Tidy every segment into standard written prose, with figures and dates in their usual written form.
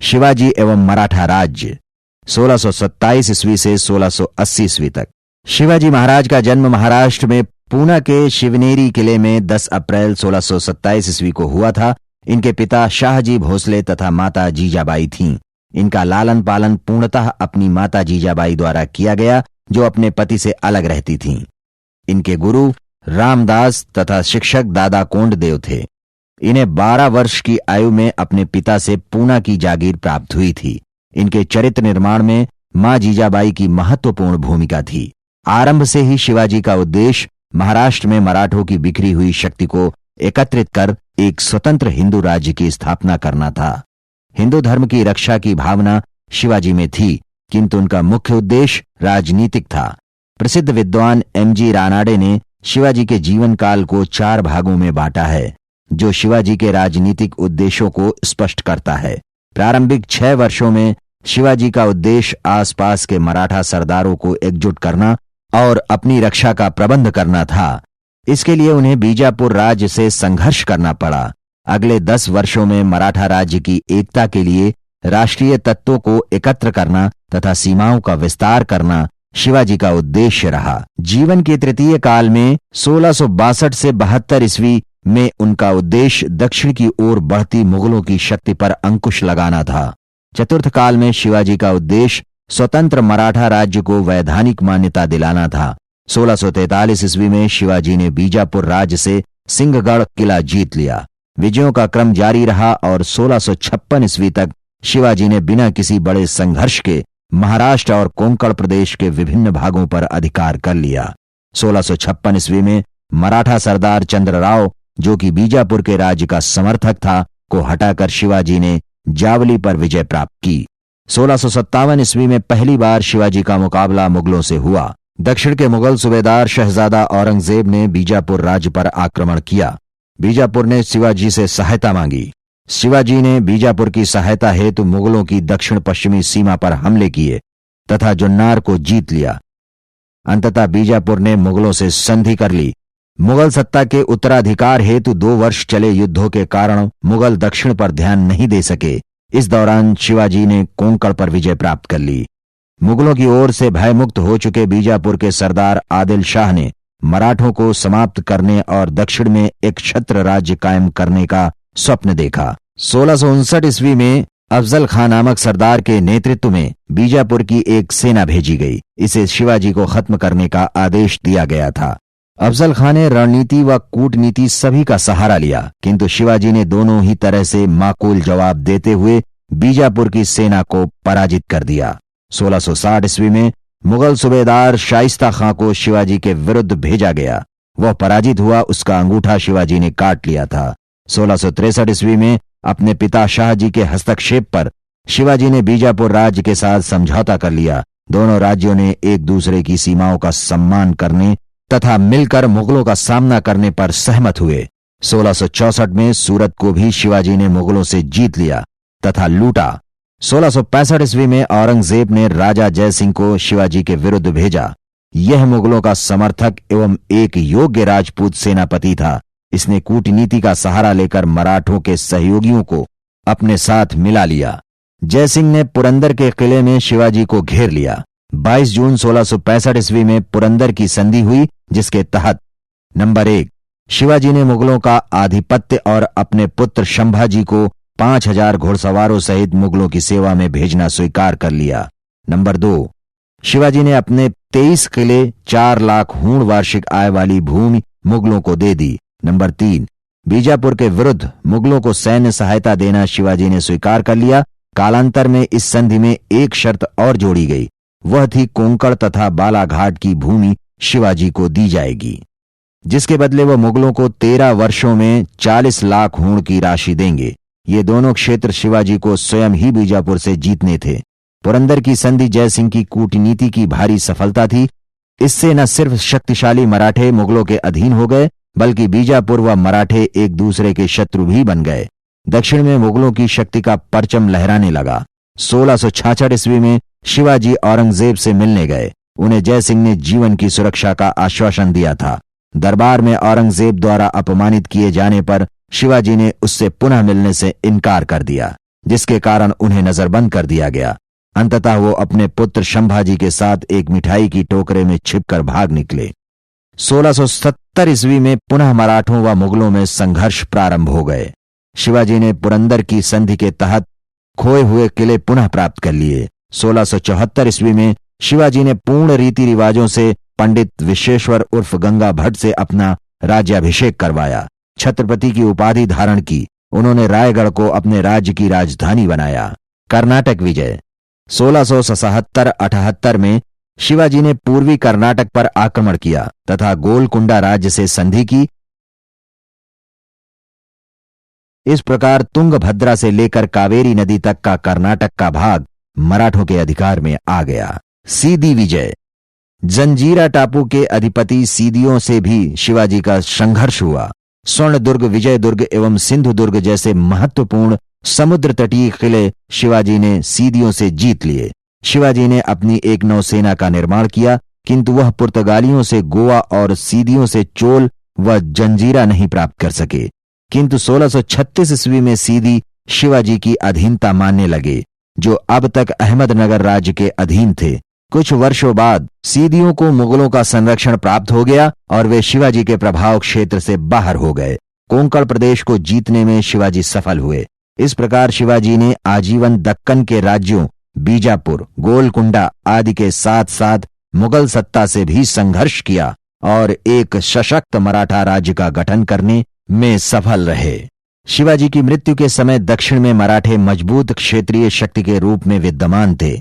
शिवाजी एवं मराठा राज्य 1627 ईस्वी से 1680 ईस्वी तक। शिवाजी महाराज का जन्म महाराष्ट्र में पूना के शिवनेरी किले में 10 अप्रैल 1627 ईस्वी को हुआ था। इनके पिता शाहजी भोसले तथा माता जीजाबाई थीं। इनका लालन पालन पूर्णतः अपनी माता जीजाबाई द्वारा किया गया, जो अपने पति से अलग रहती थीं। इनके गुरु रामदास तथा शिक्षक दादा कोंडदेव थे। इन्हें 12 वर्ष की आयु में अपने पिता से पूना की जागीर प्राप्त हुई थी। इनके चरित्र निर्माण में मां जीजाबाई की महत्वपूर्ण भूमिका थी। आरंभ से ही शिवाजी का उद्देश्य महाराष्ट्र में मराठों की बिखरी हुई शक्ति को एकत्रित कर एक स्वतंत्र हिंदू राज्य की स्थापना करना था। हिंदू धर्म की रक्षा की भावना शिवाजी में थी, किंतु उनका मुख्य उद्देश्य राजनीतिक था। प्रसिद्ध विद्वान एम.जी. रानाडे ने शिवाजी के जीवन काल को 4 भागों में बांटा है, जो शिवाजी के राजनीतिक उद्देश्यों को स्पष्ट करता है। प्रारंभिक 6 वर्षों में शिवाजी का उद्देश्य आसपास के मराठा सरदारों को एकजुट करना और अपनी रक्षा का प्रबंध करना था। इसके लिए उन्हें बीजापुर राज्य से संघर्ष करना पड़ा। अगले 10 वर्षों में मराठा राज्य की एकता के लिए राष्ट्रीय तत्वों को एकत्र करना तथा सीमाओं का विस्तार करना शिवाजी का उद्देश्य रहा। जीवन के तृतीय काल में 1662 से 72 ईस्वी में उनका उद्देश्य दक्षिण की ओर बढ़ती मुगलों की शक्ति पर अंकुश लगाना था। चतुर्थ काल में शिवाजी का उद्देश्य स्वतंत्र मराठा राज्य को वैधानिक मान्यता दिलाना था। 1643 ईस्वी में शिवाजी ने बीजापुर राज्य से सिंहगढ़ किला जीत लिया। विजयों का क्रम जारी रहा और 1656 ईस्वी तक शिवाजी ने बिना किसी बड़े संघर्ष के महाराष्ट्र और कोंकण प्रदेश के विभिन्न भागों पर अधिकार कर लिया। 1656 ईस्वी में मराठा सरदार चंद्रराव, जो कि बीजापुर के राज्य का समर्थक था, को हटाकर शिवाजी ने जावली पर विजय प्राप्त की। 1657 ईस्वी में पहली बार शिवाजी का मुकाबला मुगलों से हुआ। दक्षिण के मुगल सूबेदार शहजादा औरंगजेब ने बीजापुर राज्य पर आक्रमण किया। बीजापुर ने शिवाजी से सहायता मांगी। शिवाजी ने बीजापुर की सहायता हेतु मुगलों की दक्षिण पश्चिमी सीमा पर हमले किए तथा जुन्नार को जीत लिया। अंततः बीजापुर ने मुगलों से संधि कर ली। मुगल सत्ता के उत्तराधिकार हेतु 2 वर्ष चले युद्धों के कारण मुगल दक्षिण पर ध्यान नहीं दे सके। इस दौरान शिवाजी ने कोंकण पर विजय प्राप्त कर ली। मुगलों की ओर से भयमुक्त हो चुके बीजापुर के सरदार आदिल शाह ने मराठों को समाप्त करने और दक्षिण में एक क्षत्र राज्य कायम करने का स्वप्न देखा। 1659 ईस्वी में अफजल खान नामक सरदार के नेतृत्व में बीजापुर की एक सेना भेजी गई। इसे शिवाजी को खत्म करने का आदेश दिया गया था। अफजल खान ने रणनीति व कूटनीति सभी का सहारा लिया, किंतु शिवाजी ने दोनों ही तरह से माकूल जवाब देते हुए बीजापुर की सेना को पराजित कर दिया। 1660 ईस्वी में मुगल सूबेदार शाइस्ता खां को शिवाजी के विरुद्ध भेजा गया। वह पराजित हुआ, उसका अंगूठा शिवाजी ने काट लिया था। 1663 ईस्वी में अपने पिता शाहजी के हस्तक्षेप पर शिवाजी ने बीजापुर राज्य के साथ समझौता कर लिया। दोनों राज्यों ने एक दूसरे की सीमाओं का सम्मान करने तथा मिलकर मुगलों का सामना करने पर सहमत हुए। 1664 में सूरत को भी शिवाजी ने मुगलों से जीत लिया तथा लूटा। 1665 ईस्वी में औरंगजेब ने राजा जय सिंह को शिवाजी के विरुद्ध भेजा। यह मुगलों का समर्थक एवं एक योग्य राजपूत सेनापति था। इसने कूटनीति का सहारा लेकर मराठों के सहयोगियों को अपने साथ मिला लिया। जय सिंह ने पुरंदर के किले में शिवाजी को घेर लिया। 22 जून 1665 ईस्वी में पुरंदर की संधि हुई, जिसके तहत नंबर 1 शिवाजी ने मुगलों का आधिपत्य और अपने पुत्र शंभाजी को 5000 घुड़सवारों सहित मुगलों की सेवा में भेजना स्वीकार कर लिया। नंबर 2 शिवाजी ने अपने 23 किले 4 लाख हूण वार्षिक आय वाली भूमि मुगलों को दे दी। नंबर 3 बीजापुर के विरुद्ध मुगलों को सैन्य सहायता देना शिवाजी ने स्वीकार कर लिया। कालांतर में इस संधि में एक शर्त और जोड़ी गई, वह थी कोंकण तथा बालाघाट की भूमि शिवाजी को दी जाएगी, जिसके बदले वह मुगलों को 13 वर्षों में 40 लाख हूण की राशि देंगे। ये दोनों क्षेत्र शिवाजी को स्वयं ही बीजापुर से जीतने थे। पुरंदर की संधि जय सिंह की कूटनीति की भारी सफलता थी। इससे न सिर्फ शक्तिशाली मराठे मुगलों के अधीन हो गए, बल्कि बीजापुर व मराठे एक दूसरे के शत्रु भी बन गए। दक्षिण में मुगलों की शक्ति का परचम लहराने लगा। 1666 ईस्वी में शिवाजी औरंगजेब से मिलने गए। उन्हें जय सिंह ने जीवन की सुरक्षा का आश्वासन दिया था। दरबार में औरंगजेब द्वारा अपमानित किए जाने पर शिवाजी ने उससे पुनः मिलने से इनकार कर दिया। जिसके कारण उन्हें नजरबंद कर दिया गया। अंततः वो अपने पुत्र संभाजी के साथ एक मिठाई की टोकरे में छिपकर भाग निकले। 1670 ईस्वी में पुनः मराठों व मुगलों में संघर्ष प्रारंभ हो गए। शिवाजी ने पुरंदर की संधि के तहत खोए हुए किले पुनः प्राप्त कर लिए। 1674 ईस्वी में शिवाजी ने पूर्ण रीति रिवाजों से पंडित विश्वेश्वर उर्फ गंगा भट्ट से अपना राज्याभिषेक करवाया। छत्रपति की उपाधि धारण की। उन्होंने रायगढ़ को अपने राज्य की राजधानी बनाया। कर्नाटक विजय 1677-78 में शिवाजी ने पूर्वी कर्नाटक पर आक्रमण किया तथा गोलकुंडा राज्य से संधि की। इस प्रकार तुंगभद्रा से लेकर कावेरी नदी तक का कर्नाटक का भाग मराठों के अधिकार में आ गया। सीधी विजय जंजीरा टापू के अधिपति सीदियों से भी शिवाजी का संघर्ष हुआ। स्वर्णदुर्ग, विजयदुर्ग एवं सिंधुदुर्ग जैसे महत्वपूर्ण समुद्र तटीय किले शिवाजी ने सीदियों से जीत लिए। शिवाजी ने अपनी एक नौसेना का निर्माण किया, किंतु वह पुर्तगालियों से गोवा और सीदियों से चोल व जंजीरा नहीं प्राप्त कर सके। किंतु 1636 ईस्वी में सीदी शिवाजी की अधीनता मानने लगे, जो अब तक अहमदनगर राज्य के अधीन थे। कुछ वर्षों बाद सीदियों को मुगलों का संरक्षण प्राप्त हो गया और वे शिवाजी के प्रभाव क्षेत्र से बाहर हो गए। कोंकण प्रदेश को जीतने में शिवाजी सफल हुए। इस प्रकार शिवाजी ने आजीवन दक्कन के राज्यों बीजापुर, गोलकुंडा आदि के साथ साथ मुगल सत्ता से भी संघर्ष किया और एक सशक्त मराठा राज्य का गठन करने में सफल रहे। शिवाजी की मृत्यु के समय दक्षिण में मराठे मजबूत क्षेत्रीय शक्ति के रूप में विद्यमान थे।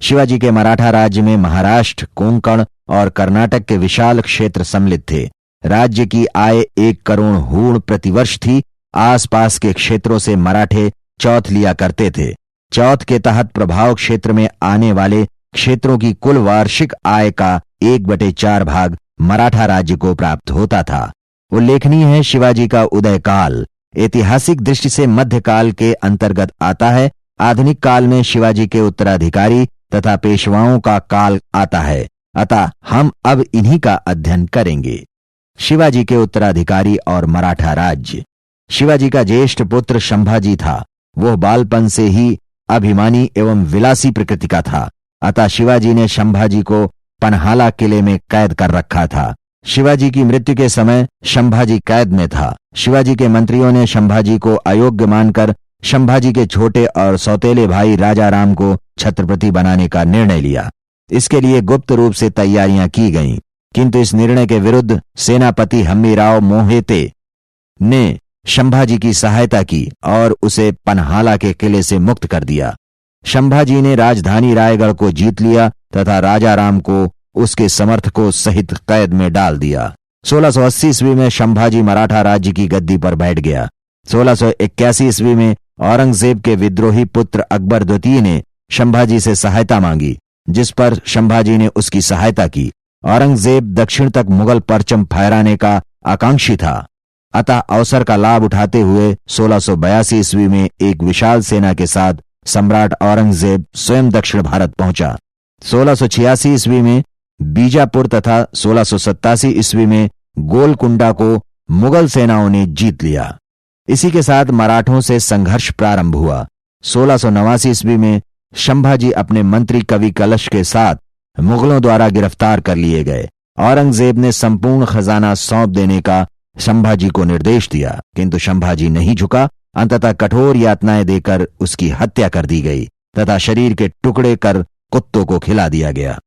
शिवाजी के मराठा राज्य में महाराष्ट्र, कोंकण और कर्नाटक के विशाल क्षेत्र सम्मिलित थे। राज्य की आय 1 करोड़ हूण प्रतिवर्ष थी। आसपास के क्षेत्रों से मराठे चौथ लिया करते थे। चौथ के तहत प्रभाव क्षेत्र में आने वाले क्षेत्रों की कुल वार्षिक आय का 1/4 भाग मराठा राज्य को प्राप्त होता था। उल्लेखनीय है, शिवाजी का उदय काल ऐतिहासिक दृष्टि से मध्यकाल के अंतर्गत आता है। आधुनिक काल में शिवाजी के उत्तराधिकारी तथा पेशवाओं का काल आता है, अतः हम अब इन्हीं का अध्ययन करेंगे। शिवाजी के उत्तराधिकारी और मराठा राज्य। शिवाजी का ज्येष्ठ पुत्र संभाजी था। वह बालपन से ही अभिमानी एवं विलासी प्रकृति का था, अतः शिवाजी ने संभाजी को पन्हाला किले में कैद कर रखा था। शिवाजी की मृत्यु के समय संभाजी कैद में था। शिवाजी के मंत्रियों ने संभाजी को अयोग्य मानकर संभाजी के छोटे और सौतेले भाई राजाराम को छत्रपति बनाने का निर्णय लिया। इसके लिए गुप्त रूप से तैयारियां की गईं, किंतु इस निर्णय के विरुद्ध सेनापति हम्मीराव मोहिते ने संभाजी की सहायता की और उसे पन्हाला के किले से मुक्त कर दिया। संभाजी ने राजधानी रायगढ़ को जीत लिया तथा राजाराम को उसके समर्थकों सहित कैद में डाल दिया। 1680 ईस्वी में संभाजी मराठा राज्य की गद्दी पर बैठ गया। 1681 ईस्वी में औरंगजेब के विद्रोही पुत्र अकबर द्वितीय ने संभाजी से सहायता मांगी, जिस पर संभाजी ने उसकी सहायता की। औरंगजेब दक्षिण तक मुगल परचम फहराने का आकांक्षी था, अतः अवसर का लाभ उठाते हुए 1682 ईस्वी में एक विशाल सेना के साथ सम्राट औरंगजेब स्वयं दक्षिण भारत पहुंचा। 1686 ईस्वी में बीजापुर तथा 1687 ईस्वी में गोलकुंडा को मुगल सेनाओं ने जीत लिया। इसी के साथ मराठों से संघर्ष प्रारंभ हुआ। 1689 ईस्वी में संभाजी अपने मंत्री कवि कलश के साथ मुगलों द्वारा गिरफ्तार कर लिए गए। औरंगजेब ने संपूर्ण खजाना सौंप देने का संभाजी को निर्देश दिया, किंतु संभाजी नहीं झुका। अंततः कठोर यातनाएं देकर उसकी हत्या कर दी गई तथा शरीर के टुकड़े कर कुत्तों को खिला दिया गया।